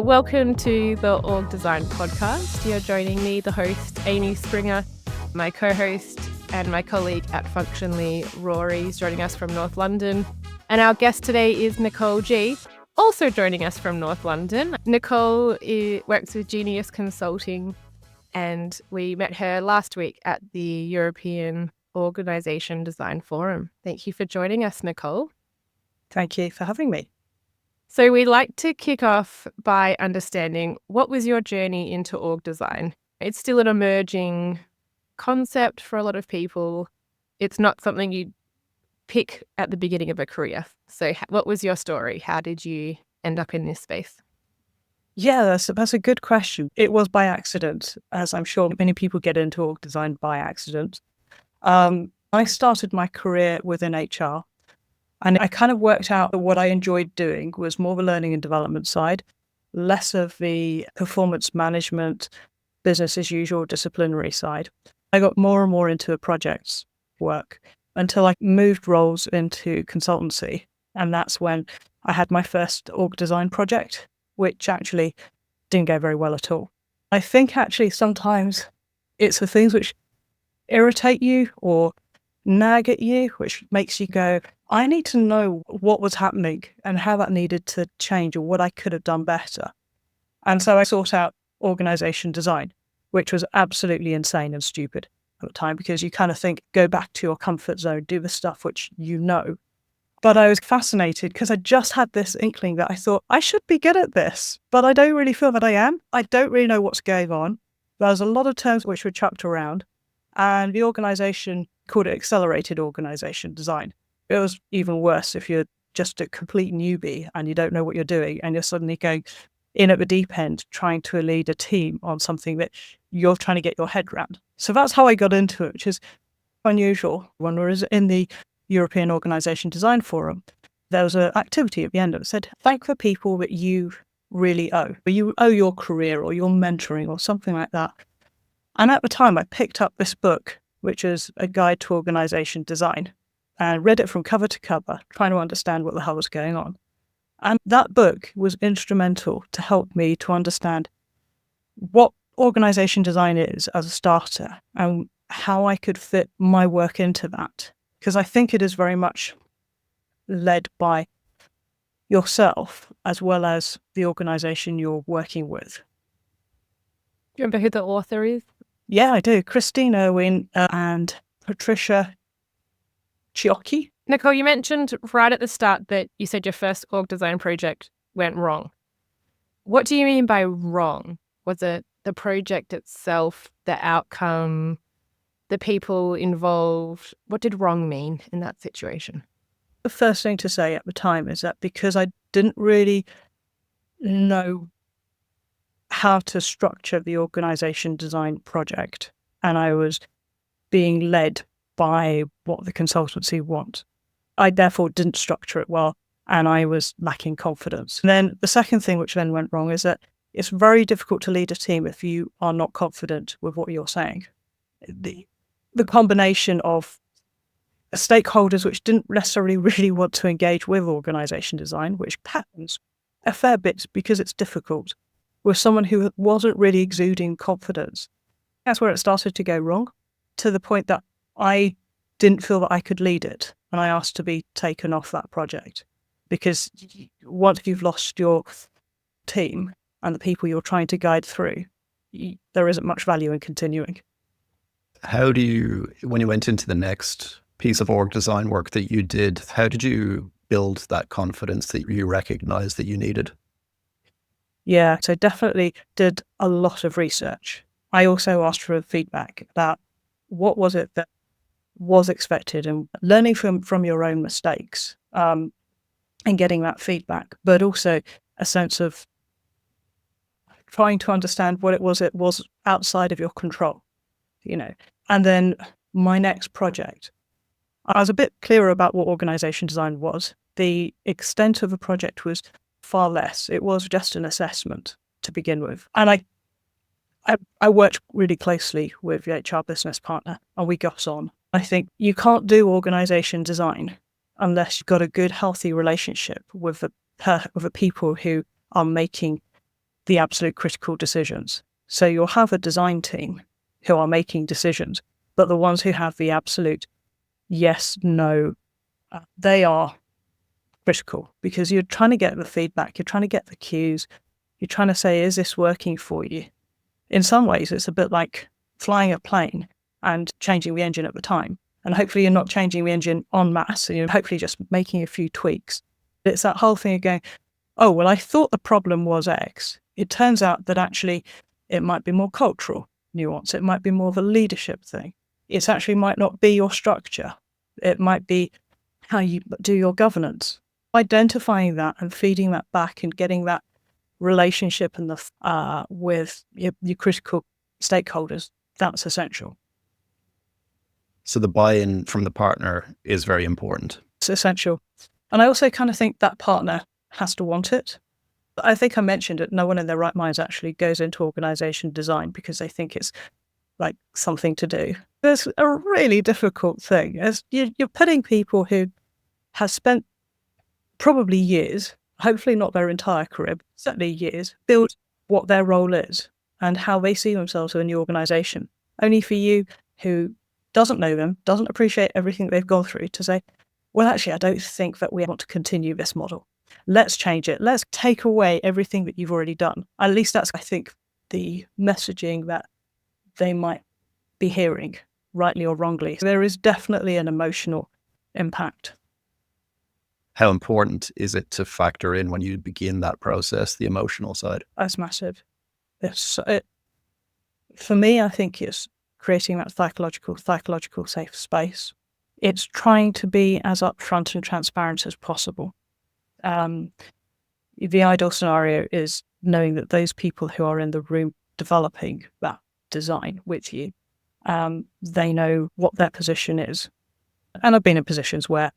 Welcome to the Org Design Podcast. You're joining me, the host, Amy Springer, my co-host and my colleague at Functionally, Rory, is joining us from North London. And our guest today is Nicole Gee, also joining us from North London. Nicole works with Geenius Consulting, and we met her last week at the European Organisation Design Forum. Thank you for joining us, Nicole. Thank you for having me. So we'd like to kick off by understanding, what was your journey into org design? It's still an emerging concept for a lot of people. It's not something you pick at the beginning of a career. So what was your story? How did you end up in this space? Yeah, that's a good question. It was by accident, as I'm sure many people get into org design by accident. I started my career within HR. And I kind of worked out that what I enjoyed doing was more the learning and development side, less of the performance management, business as usual, disciplinary side. I got more and more into projects work until I moved roles into consultancy. And that's when I had my first org design project, which actually didn't go very well at all. I think actually sometimes it's the things which irritate you or nag at you, which makes you go, I need to know what was happening and how that needed to change or what I could have done better. And so I sought out organisation design, which was absolutely insane and stupid at the time, because you kind of think, go back to your comfort zone, do the stuff which you know. But I was fascinated because I just had this inkling that I thought, I should be good at this, but I don't really feel that I am. I don't really know what's going on. There's a lot of terms which were chucked around, and the organisation called it accelerated organisation design. It was even worse if you're just a complete newbie and you don't know what you're doing and you're suddenly going in at the deep end trying to lead a team on something that you're trying to get your head around. So that's how I got into it, which is unusual. When we were in the European Organisation Design Forum, there was an activity at the end that said, thank the people that you really owe. You owe your career or your mentoring or something like that. And at the time, I picked up this book, which is a guide to organisation design, and read it from cover to cover, trying to understand what the hell was going on. And that book was instrumental to help me to understand what organisation design is as a starter and how I could fit my work into that. Because I think it is very much led by yourself as well as the organisation you're working with. Do you remember who the author is? Yeah, I do. Christine Irwin and Patricia Chiocchi. Nicole, you mentioned right at the start that you said your first org design project went wrong. What do you mean by wrong? Was it the project itself, the outcome, the people involved? What did wrong mean in that situation? The first thing to say at the time is that because I didn't really know how to structure the organisation design project, and I was being led by what the consultancy want, I therefore didn't structure it well, and I was lacking confidence. And then the second thing which then went wrong is that it's very difficult to lead a team if you are not confident with what you're saying. The combination of stakeholders which didn't necessarily really want to engage with organisation design, which happens a fair bit because it's difficult, with someone who wasn't really exuding confidence. That's where it started to go wrong, to the point that I didn't feel that I could lead it, and I asked to be taken off that project. Because once you've lost your team and the people you're trying to guide through, there isn't much value in continuing. How do you, when you went into the next piece of org design work that you did, how did you build that confidence that you recognized that you needed? Yeah, so definitely did a lot of research. I also asked for feedback about what was it that was expected, and learning from your own mistakes and getting that feedback, but also a sense of trying to understand what it was outside of your control, you know. And then my next project, I was a bit clearer about what organisation design was. The extent of the project was far less. It was just an assessment to begin with. And I worked really closely with the HR business partner, and we got on. I think you can't do organisation design unless you've got a good, healthy relationship with the people who are making the absolute critical decisions. So you'll have a design team who are making decisions, but the ones who have the absolute yes, no, they are critical, because you're trying to get the feedback, you're trying to get the cues, you're trying to say, is this working for you? In some ways, it's a bit like flying a plane and changing the engine at the time. And hopefully you're not changing the engine en masse, you're hopefully just making a few tweaks. It's that whole thing of going, oh, well, I thought the problem was X. It turns out that actually it might be more cultural nuance. It might be more of a leadership thing. It actually might not be your structure. It might be how you do your governance. Identifying that and feeding that back and getting that relationship and with your critical stakeholders, that's essential. So the buy-in from the partner is very important. It's essential. And I also kind of think that partner has to want it. I think I mentioned it, no one in their right minds actually goes into organization design because they think it's like something to do. It's a really difficult thing. As you're putting people who have spent probably years, hopefully not their entire career, but certainly years, build what their role is and how they see themselves in the organization. Only for you who doesn't know them, doesn't appreciate everything they've gone through, to say, well, actually, I don't think that we want to continue this model. Let's change it. Let's take away everything that you've already done. At least that's, I think, the messaging that they might be hearing, rightly or wrongly. There is definitely an emotional impact. How important is it to factor in when you begin that process, the emotional side? That's massive. For me, I think it's creating that psychological safe space. It's trying to be as upfront and transparent as possible. The ideal scenario is knowing that those people who are in the room developing that design with you, they know what their position is. And I've been in positions where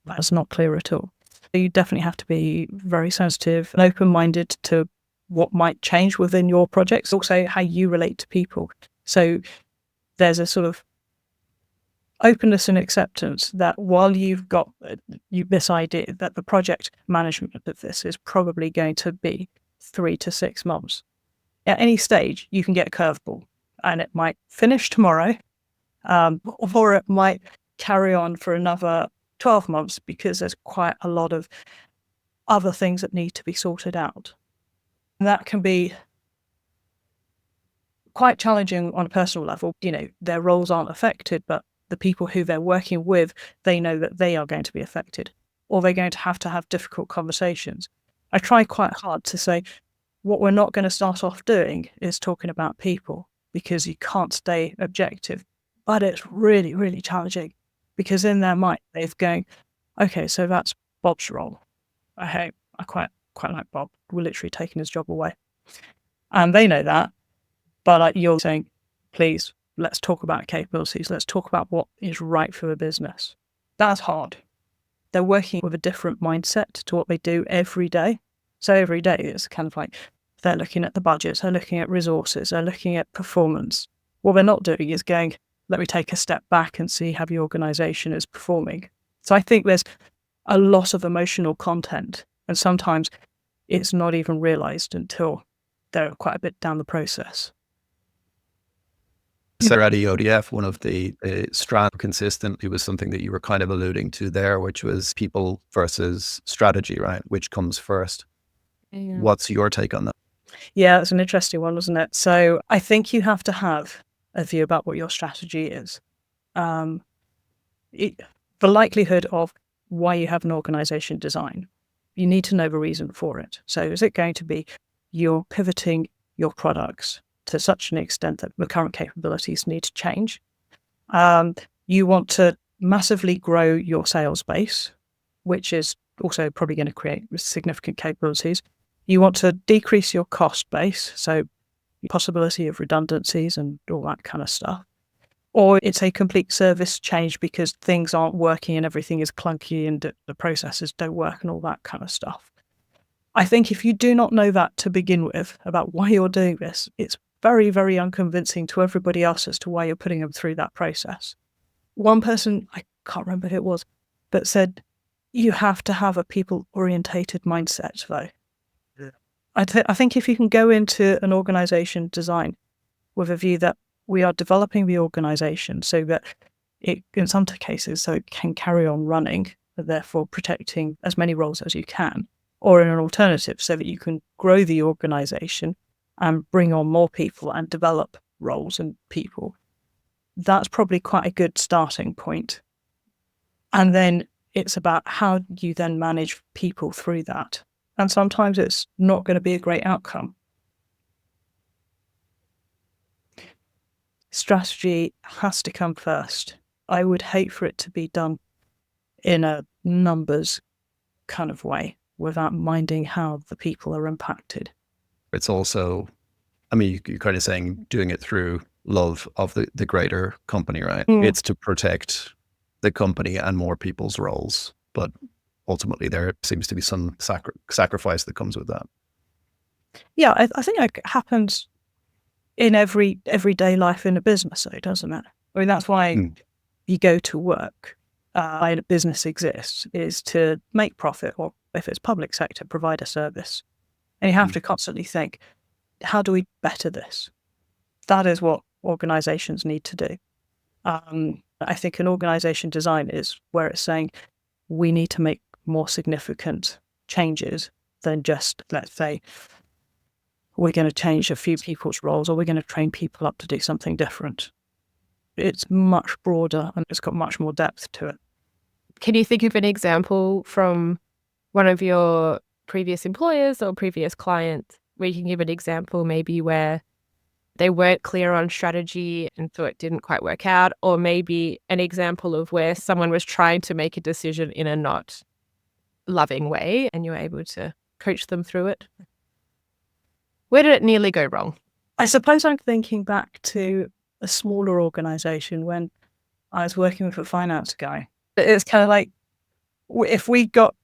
that's not clear at all. You definitely have to be very sensitive and open-minded to what might change within your projects, also how you relate to people. So there's a sort of openness and acceptance that while you've got this idea that the project management of this is probably going to be 3 to 6 months, at any stage you can get a curveball and it might finish tomorrow, or it might carry on for another 12 months because there's quite a lot of other things that need to be sorted out. And that can be quite challenging on a personal level. You know, their roles aren't affected, but the people who they're working with, they know that they are going to be affected, or they're going to have difficult conversations. I try quite hard to say, what we're not going to start off doing is talking about people, because you can't stay objective. But it's really, really challenging, because in their mind, they're going, okay, so that's Bob's role. I quite like Bob. We're literally taking his job away. And they know that, but you're saying, please, let's talk about capabilities. Let's talk about what is right for the business. That's hard. They're working with a different mindset to what they do every day. So every day it's kind of like they're looking at the budgets, they're looking at resources, they're looking at performance. What they're not doing is going, let me take a step back and see how the organization is performing. So I think there's a lot of emotional content, and sometimes it's not even realized until they're quite a bit down the process. So at EODF, one of the strand consistently was something that you were kind of alluding to there, which was people versus strategy, right? Which comes first? Yeah. What's your take on that? Yeah, it's an interesting one, wasn't it? So I think you have to have a view about what your strategy is. The likelihood of why you have an organization design, you need to know the reason for it. So is it going to be you're pivoting your products to such an extent that the current capabilities need to change? You want to massively grow your sales base, which is also probably going to create significant capabilities. You want to decrease your cost base, so the possibility of redundancies and all that kind of stuff. Or it's a complete service change because things aren't working and everything is clunky and the processes don't work and all that kind of stuff. I think if you do not know that to begin with about why you're doing this, it's very, very unconvincing to everybody else as to why you're putting them through that process. One person, I can't remember who it was, but said, you have to have a people-orientated mindset, though. Yeah. I think if you can go into an organization design with a view that we are developing the organization so that it, in some cases, so it can carry on running, therefore protecting as many roles as you can, or in an alternative so that you can grow the organization and bring on more people and develop roles and people, that's probably quite a good starting point. And then it's about how you then manage people through that. And sometimes it's not going to be a great outcome. Strategy has to come first. I would hate for it to be done in a numbers kind of way without minding how the people are impacted. It's also, I mean, you're kind of saying doing it through love of the greater company, right? It's to protect the company and more people's roles. But ultimately, there seems to be some sacrifice that comes with that. Yeah, I think it happens in everyday life in a business, though, doesn't it? I mean, that's why you go to work. Why a business exists is to make profit, or if it's public sector, provide a service. And you have to constantly think, how do we better this? That is what organizations need to do. I think an organization design is where it's saying we need to make more significant changes than just, let's say, we're going to change a few people's roles or we're going to train people up to do something different. It's much broader and it's got much more depth to it. Can you think of an example from one of your previous employers or previous clients where you can give an example maybe where they weren't clear on strategy and so it didn't quite work out, or maybe an example of where someone was trying to make a decision in a not loving way and you were able to coach them through it? Where did it nearly go wrong? I suppose I'm thinking back to a smaller organization when I was working with a finance guy. It's kind of like, if we got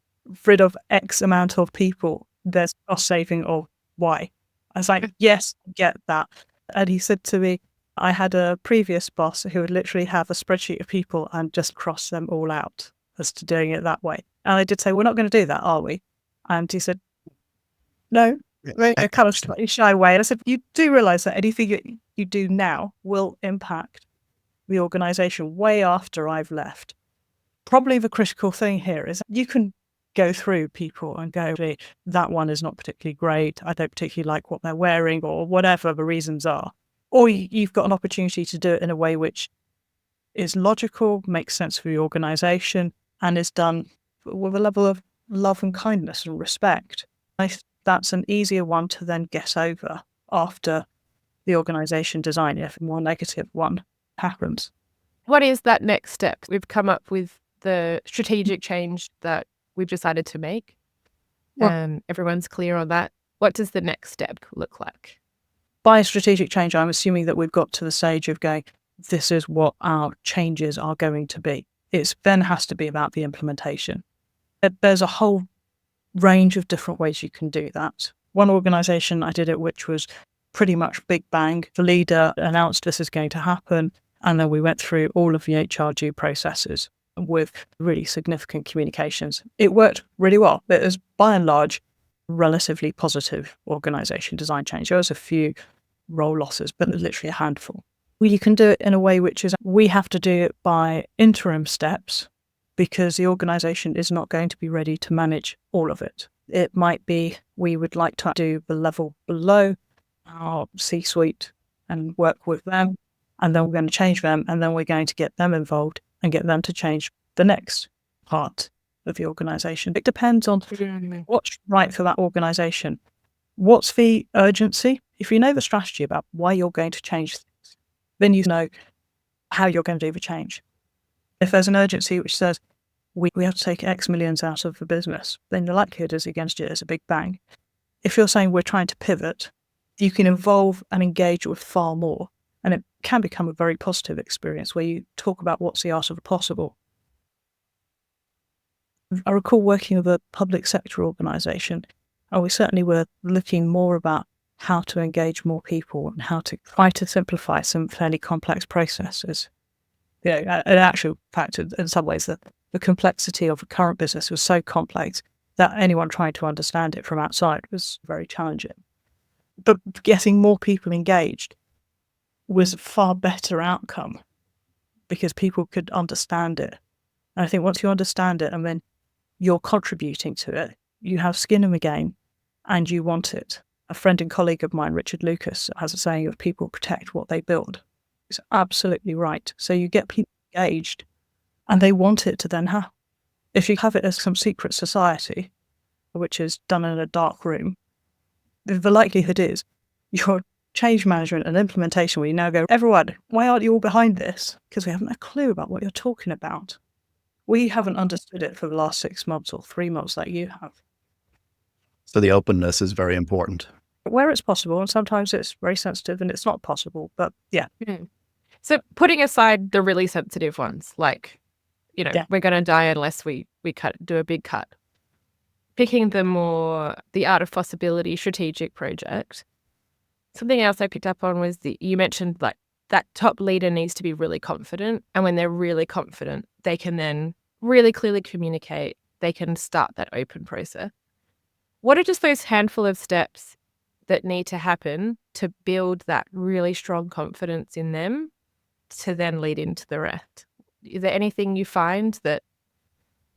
rid of X amount of people, there's cost saving of Y. I was like, yes, I get that. And he said to me, I had a previous boss who would literally have a spreadsheet of people and just cross them all out as to doing it that way. And I did say, we're not going to do that, are we? And he said, no, a kind of slightly shy way. And I said, you do realize that anything you do now will impact the organization way after I've left. Probably the critical thing here is you can go through people and go, that one is not particularly great. I don't particularly like what they're wearing or whatever the reasons are. Or you've got an opportunity to do it in a way which is logical, makes sense for the organization, and is done with a level of love and kindness and respect. That's an easier one to then get over after the organization design, if a more negative one happens. What is that next step? We've come up with the strategic change that we've decided to make. Everyone's clear on that. What does the next step look like? By strategic change, I'm assuming that we've got to the stage of going, this is what our changes are going to be. It then has to be about the implementation. There's a whole range of different ways you can do that. One organization I did it, which was pretty much big bang. The leader announced this is going to happen. And then we went through all of the HR due processes with really significant communications. It worked really well. It was, by and large, relatively positive organization design change. There was a few role losses, but literally a handful. You can do it in a way which is, we have to do it by interim steps because the organization is not going to be ready to manage all of it. It might be we would like to do the level below our C-suite and work with them, and then we're going to change them, and then we're going to get them involved and get them to change the next part of the organization. It depends on what's right for that organization. What's the urgency? If you know the strategy about why you're going to change things, then you know how you're going to do the change. If there's an urgency which says we have to take X millions out of the business, then the likelihood is against it is a big bang. If you're saying we're trying to pivot, you can involve and engage with far more. And it can become a very positive experience where you talk about what's the art of the possible. I recall working with a public sector organisation, and we certainly were looking more about how to engage more people and how to try to simplify some fairly complex processes. You know, in actual fact, in some ways, the complexity of the current business was so complex, that anyone trying to understand it from outside was very challenging. But getting more people engaged was a far better outcome because people could understand it. And I think once you understand it and then you're contributing to it, you have skin in the game and you want it. A friend and colleague of mine, Richard Lucas, has a saying of people protect what they build. It's absolutely right. So you get people engaged and they want it to then happen. If you have it as some secret society, which is done in a dark room, the likelihood is your change management and implementation where you now go, everyone, why aren't you all behind this? Because we haven't a clue about what you're talking about. We haven't understood it for the last 6 months or 3 months like you have. So the openness is very important. Where it's possible, and sometimes it's very sensitive and it's not possible, but yeah. So putting aside the really sensitive ones, like, we're going to die unless we do a big cut. Picking the art of possibility strategic project. Something else I picked up on was you mentioned like that top leader needs to be really confident. And when they're really confident, they can then really clearly communicate. They can start that open process. What are just those handful of steps that need to happen to build that really strong confidence in them to then lead into the rest? Is there anything you find that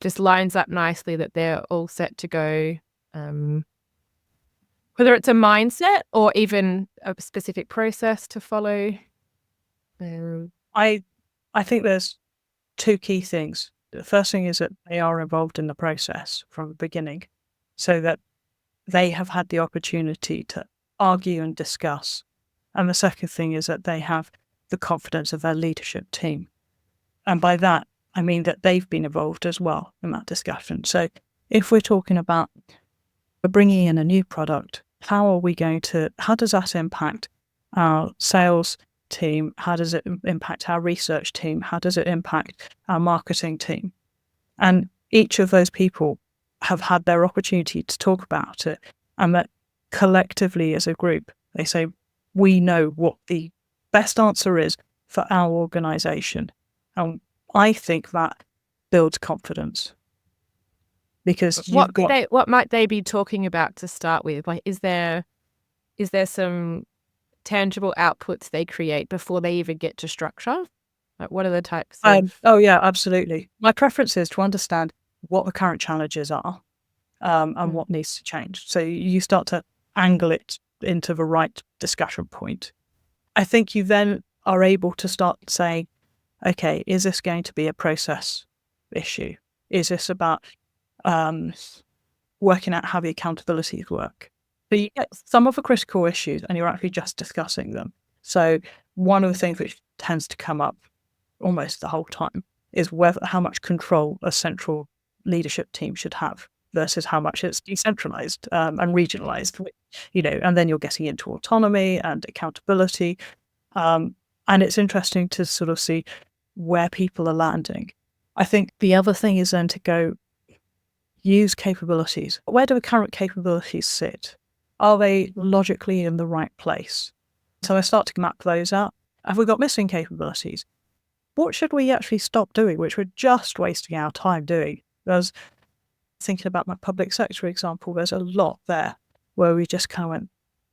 just lines up nicely that they're all set to go, whether it's a mindset or even a specific process to follow? I think there's 2 key things. The first thing is that they are involved in the process from the beginning so that they have had the opportunity to argue and discuss. And the second thing is that they have the confidence of their leadership team. And by that, I mean that they've been involved as well in that discussion. So if we're talking about bringing in a new product, how does that impact our sales team? How does it impact our research team? How does it impact our marketing team? And each of those people have had their opportunity to talk about it, and that collectively as a group, they say, we know what the best answer is for our organization. And I think that builds confidence. Because what might they be talking about to start with? Like, is there some tangible outputs they create before they even get to structure? Like, what are the types of... Oh yeah, absolutely. My preference is to understand what the current challenges are and what needs to change. So you start to angle it into the right discussion point. I think you then are able to start saying, okay, is this going to be a process issue? Is this about working out how the accountabilities work? So you get some of the critical issues and you're actually just discussing them. So one of the things which tends to come up almost the whole time is how much control a central leadership team should have versus how much it's decentralized and regionalized, and then you're getting into autonomy and accountability. And it's interesting to sort of see where people are landing. I think the other thing is then to go use capabilities. Where do the current capabilities sit? Are they logically in the right place? So I start to map those out. Have we got missing capabilities? What should we actually stop doing, which we're just wasting our time doing? There's thinking about my public sector example, there's a lot there where we just kind of went,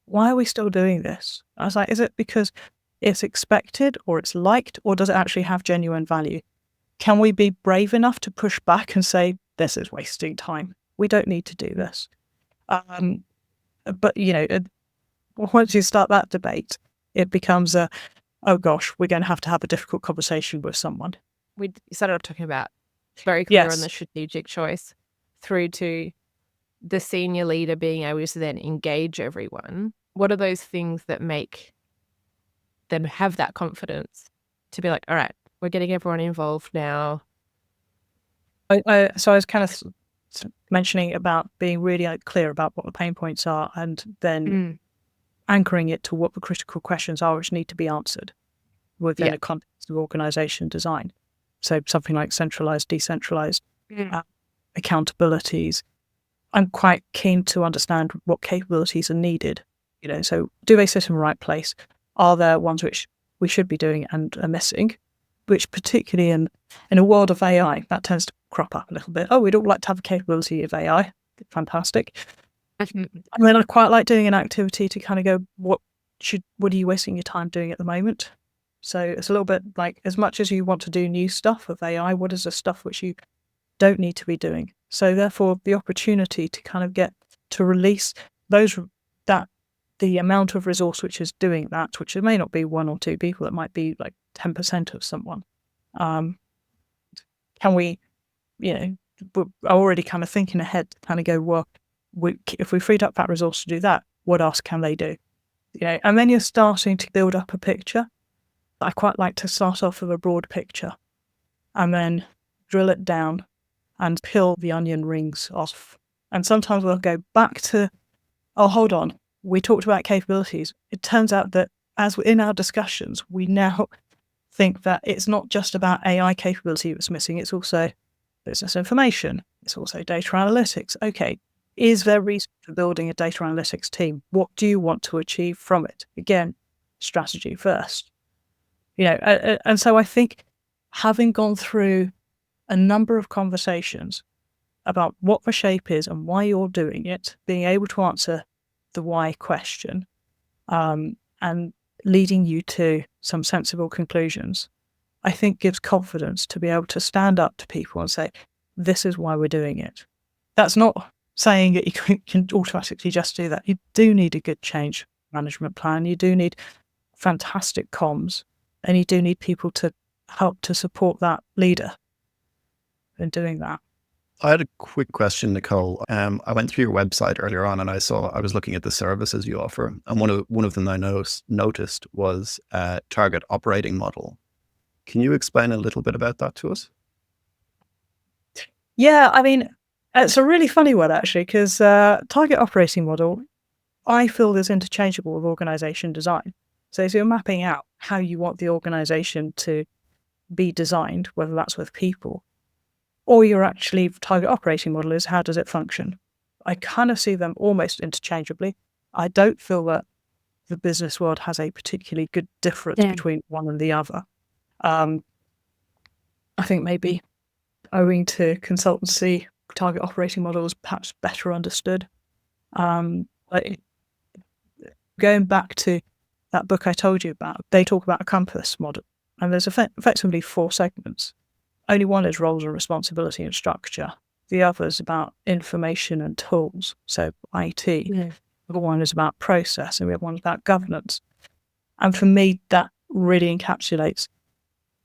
why are we still doing this? I was like, is it because it's expected or it's liked, or does it actually have genuine value? Can we be brave enough to push back and say, this is wasting time. We don't need to do this. But, once you start that debate, it becomes oh gosh, we're going to have a difficult conversation with someone. We started off talking about very clear on the strategic choice through to the senior leader being able to then engage everyone. What are those things that make them have that confidence to be like, all right, we're getting everyone involved now? So I was kind of mentioning about being really clear about what the pain points are and then anchoring it to what the critical questions are which need to be answered within a context of organization design. So something like centralized, decentralized, accountabilities. I'm quite keen to understand what capabilities are needed. So do they sit in the right place? Are there ones which we should be doing and are missing? Which particularly in a world of AI, that tends to crop up a little bit. Oh, we'd all like to have a capability of AI. fantastic. And then I quite like doing an activity to kind of go, what are you wasting your time doing at the moment? So it's a little bit like, as much as you want to do new stuff of AI, what is the stuff which you don't need to be doing? So therefore, the opportunity to kind of get to release the amount of resource which is doing that, which it may not be one or two people, it might be like 10% of someone. Can we, we're already kind of thinking ahead to kind of go, well, if we freed up that resource to do that, what else can they do? And then you're starting to build up a picture. I quite like to start off with a broad picture and then drill it down and peel the onion rings off. And sometimes we'll go back to, oh, hold on, we talked about capabilities. It turns out that as in our discussions, we now think that it's not just about AI capability that's missing, it's also business information, it's also data analytics. Okay, is there reason for building a data analytics team? What do you want to achieve from it? Again, strategy first. And so I think having gone through a number of conversations about what the shape is and why you're doing it, being able to answer the why question, and leading you to some sensible conclusions, I think gives confidence to be able to stand up to people and say, this is why we're doing it. That's not saying that you can automatically just do that. You do need a good change management plan. You do need fantastic comms, and you do need people to help to support that leader in doing that. I had a quick question, Nicole. I went through your website earlier on and I was looking at the services you offer. And one of them I noticed was a target operating model. Can you explain a little bit about that to us? Yeah, I mean, it's a really funny one actually, because target operating model, I feel, is interchangeable with organization design. So if you're mapping out how you want the organization to be designed, whether that's with people, or your actually target operating model is how does it function? I kind of see them almost interchangeably. I don't feel that the business world has a particularly good difference between one and the other. I think maybe owing to consultancy, target operating model is perhaps better understood. But going back to that book I told you about, they talk about a compass model, and there's effectively 4 segments. Only one is roles and responsibility and structure. The other is about information and tools, so IT. The other one is about process, and the other one is about governance. And for me, that really encapsulates,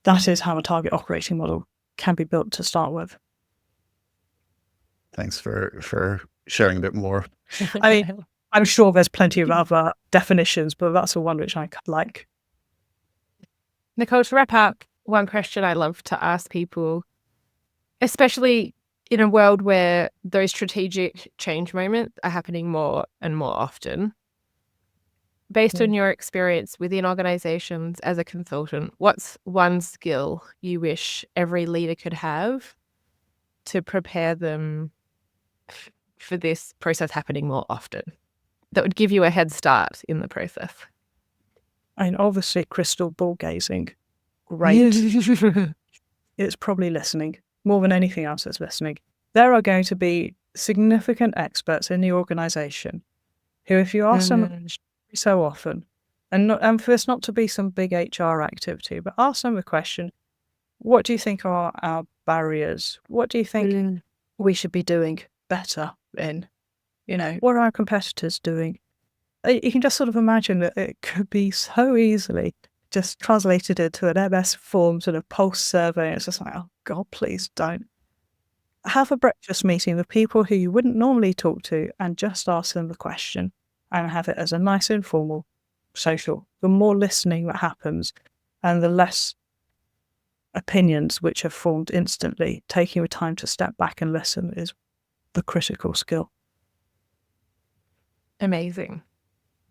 that is how a target operating model can be built to start with. Thanks for sharing a bit more. I mean, I'm sure there's plenty of other definitions, but that's the one which I like. Nicole, to wrap up, one question I love to ask people, especially in a world where those strategic change moments are happening more and more often, based on your experience within organizations as a consultant, what's one skill you wish every leader could have to prepare them for this process happening more often, that would give you a head start in the process? I mean, obviously, crystal ball gazing. Great. It's probably listening. More than anything else, it's listening. There are going to be significant experts in the organization who, if you ask them so often, and for this not to be some big HR activity, but ask them a question, what do you think are our barriers? What do you think we should be doing better in? What are our competitors doing? You can just sort of imagine that it could be so easily just translated into an MS form sort of pulse survey. And it's just like, oh God, please don't. Have a breakfast meeting with people who you wouldn't normally talk to and just ask them the question and have it as a nice informal social. The more listening that happens and the less opinions which are formed instantly, taking the time to step back and listen is the critical skill. Amazing.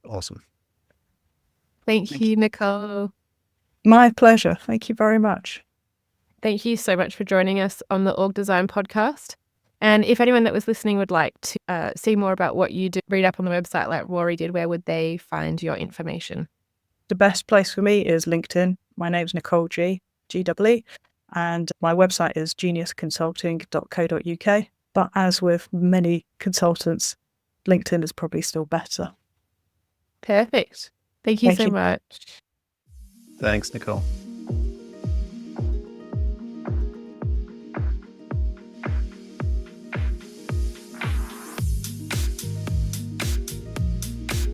Awesome. Thank you, Nicole. My pleasure. Thank you very much. Thank you so much for joining us on the Org Design podcast. And if anyone that was listening would like to see more about what you do, read up on the website like Rory did, where would they find your information? The best place for me is LinkedIn. My name's Nicole Gee, G-E-E, and my website is geniusconsulting.co.uk. But as with many consultants, LinkedIn is probably still better. Perfect. Thank you so much. Thanks, Nicole.